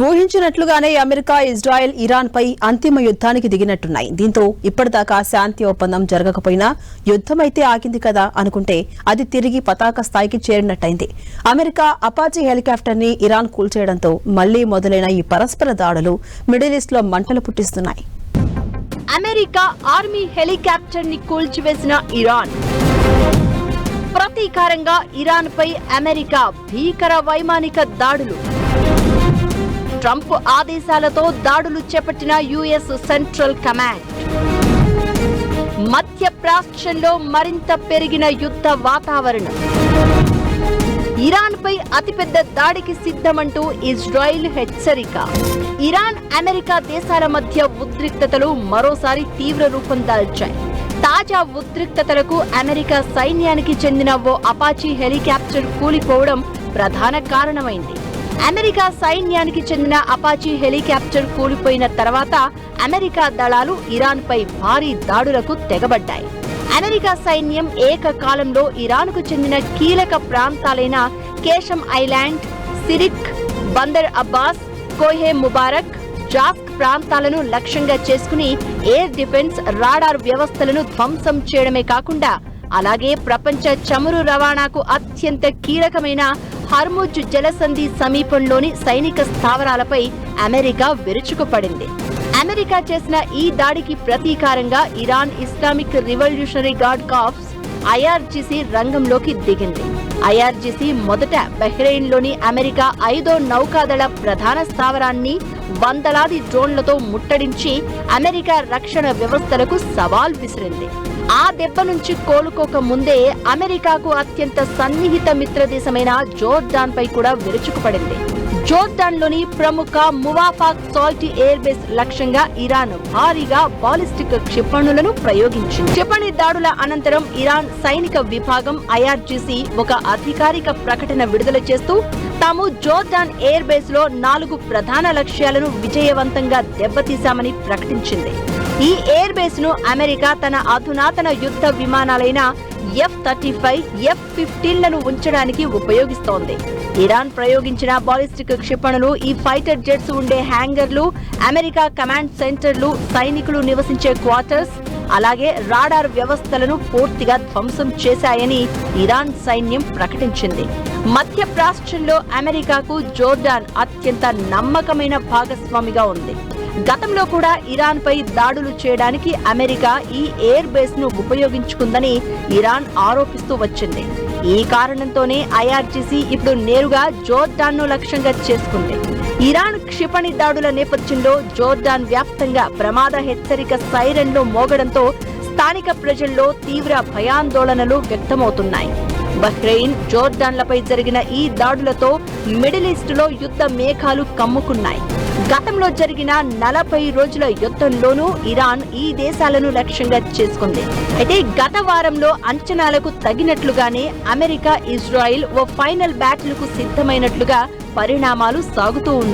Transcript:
ఊహించినట్లుగానే America, Israel, Iran పై అంతిమ యుద్ధానికి దిగినట్టున్నాయి. దీంతో ఇప్పటిదాకా శాంతి ఒప్పందం జరగకపోయినా యుద్ధమైతే ఆగింది కదా అనుకుంటే అది తిరిగి పతాక స్థాయికి చేరినట్టయింది. అమెరికా అపాచీ హెలికాప్టర్ ని ఇరాన్ కూల్చేయడంతో మళ్లీ మొదలైన ఈ పరస్పర దాడులు మిడిల్ ఈస్ట్ లో మంటలు పుట్టిస్తున్నాయి. అమెరికా ఆర్మీ హెలికాప్టర్ ని కూల్చివేసిన ఇరాన్, ప్రతీకారంగా ఇరాన్ పై అమెరికా భీకర వైమానిక దాడులు, ట్రంప్ ఆదేశాలతో దాడులు చేపట్టిన యుఎస్ సెంట్రల్ కమాండ్, మధ్యప్రాచ్యంలో మరింత పెరిగిన యుద్ధ వాతావరణం, ఇరాన్ పై అతిపెద్ద దాడికి సిద్ధమంటూ ఇజ్రాయిల్ హెచ్చరిక. ఇరాన్, అమెరికా దేశాల మధ్య ఉద్రిక్తతలు మరోసారి తీవ్ర రూపం దాల్చాయి. తాజా ఉద్రిక్తతలకు అమెరికా సైన్యానికి చెందిన ఓ అపాచీ హెలికాప్టర్ కూలిపోవడం ప్రధాన కారణమైంది. అమెరికా సైన్యానికి చెందిన అపాచీ హెలికాప్టర్ కూలిపోయిన తర్వాత అమెరికా దళాలు ఇరాన్ పై భారీ దాడులకు తెగబడ్డాయి. అమెరికా సైన్యం ఏకకాలంలో ఇరాన్కు చెందిన కీలక ప్రాంతాలైన కేషం ఐలాండ్, సిరిక్, బందర్ అబ్బాస్, కోహే ముబారక్, జాస్క్ ప్రాంతాలను లక్ష్యంగా చేసుకుని ఎయిర్ డిఫెన్స్, రాడార్ వ్యవస్థలను ధ్వంసం చేయడమే కాకుండా అలాగే ప్రపంచ చమురు రవాణాకు అత్యంత కీలకమైన హర్ముజ్ జలసంధి సమీపంలోని సైనిక స్థావరాలపై అమెరికా విరుచుకుపడింది. అమెరికా చేసిన ఈ దాడికి ప్రతీకారంగా Iran Islamic revolutionary guard corps IRGC రంగంలోకి దిగింది. ఐఆర్జీసీ మొదట బహ్రెయిన్లోని అమెరికా 5వ నౌకాదళ ప్రధాన స్థావరాన్ని వందలాది డ్రోన్లతో ముట్టడించి అమెరికా రక్షణ వ్యవస్థలకు సవాల్ విసిరింది. ఆ దెబ్బ నుంచి కోలుకోక ముందే అమెరికాకు అత్యంత సన్నిహిత మిత్రదేశమైన జోర్డాన్ పై కూడా విరుచుకుపడింది. జోర్డాన్లోని ప్రముఖ మువాఫాక్ సాల్ట్ ఎయిర్ బేస్ లక్ష్యంగా ఇరాన్ భారీగా బాలిస్టిక్ క్షిపణులను ప్రయోగించింది. క్షిపణి దాడుల అనంతరం ఇరాన్ సైనిక విభాగం ఐఆర్జీసీ ఒక అధికారిక ప్రకటన విడుదల చేస్తూ తాము జోర్డాన్ ఎయిర్ బేస్ లో 4 ప్రధాన లక్ష్యాలను విజయవంతంగా దెబ్బతీశామని ప్రకటించింది. ఈ ఎయిర్ బేస్ ను అమెరికా తన అధునాతన యుద్ధ విమానాలైన F-35, F-15లను ఉంచడానికి ఉపయోగిస్తోంది. ఇరాన్ ప్రయోగించిన బాలిస్టిక్ క్షిపణులు ఈ ఫైటర్ జెట్స్ ఉండే హ్యాంగర్లు, అమెరికా కమాండ్ సెంటర్లు, సైనికులు నివసించే క్వార్టర్స్, అలాగే రాడార్ వ్యవస్థలను పూర్తిగా ధ్వంసం చేశాయని ఇరాన్ సైన్యం ప్రకటించింది. మధ్యప్రాచ్యంలో అమెరికాకు జోర్డాన్ అత్యంత నమ్మకమైన భాగస్వామిగా ఉంది. గతంలో కూడా ఇరాన్ పై దాడులు చేయడానికి అమెరికా ఈ ఎయిర్ బేస్ ను ఉపయోగించుకుందని ఇరాన్ ఆరోపిస్తూ వచ్చింది. ఈ కారణంతోనే ఐఆర్జీసీ ఇప్పుడు నేరుగా జోర్డాన్ ను లక్ష్యంగా చేసుకుంది. ఇరాన్ క్షిపణి దాడుల నేపథ్యంలో జోర్డాన్ వ్యాప్తంగా ప్రమాద హెచ్చరిక సైరన్లు మోగడంతో స్థానిక ప్రజల్లో తీవ్ర భయాందోళనలు వ్యక్తమవుతున్నాయి. బహ్రెయిన్, జోర్డాన్లపై జరిగిన ఈ దాడులతో మిడిల్ ఈస్ట్ లో యుద్ధ మేఘాలు కమ్ముకున్నాయి. గతంలో జరిగిన 40 రోజుల యుద్ధంలోనూ ఇరాన్ ఈ దేశాలను లక్ష్యంగా చేసుకుంది. అయితే గత వారంలో అంచనాలకు తగినట్లుగానే అమెరికా, ఇజ్రాయిల్ ఓ ఫైనల్ బ్యాటిల్ కు సిద్ధమైనట్లుగా పరిణామాలు సాగుతూ ఉన్నాయి.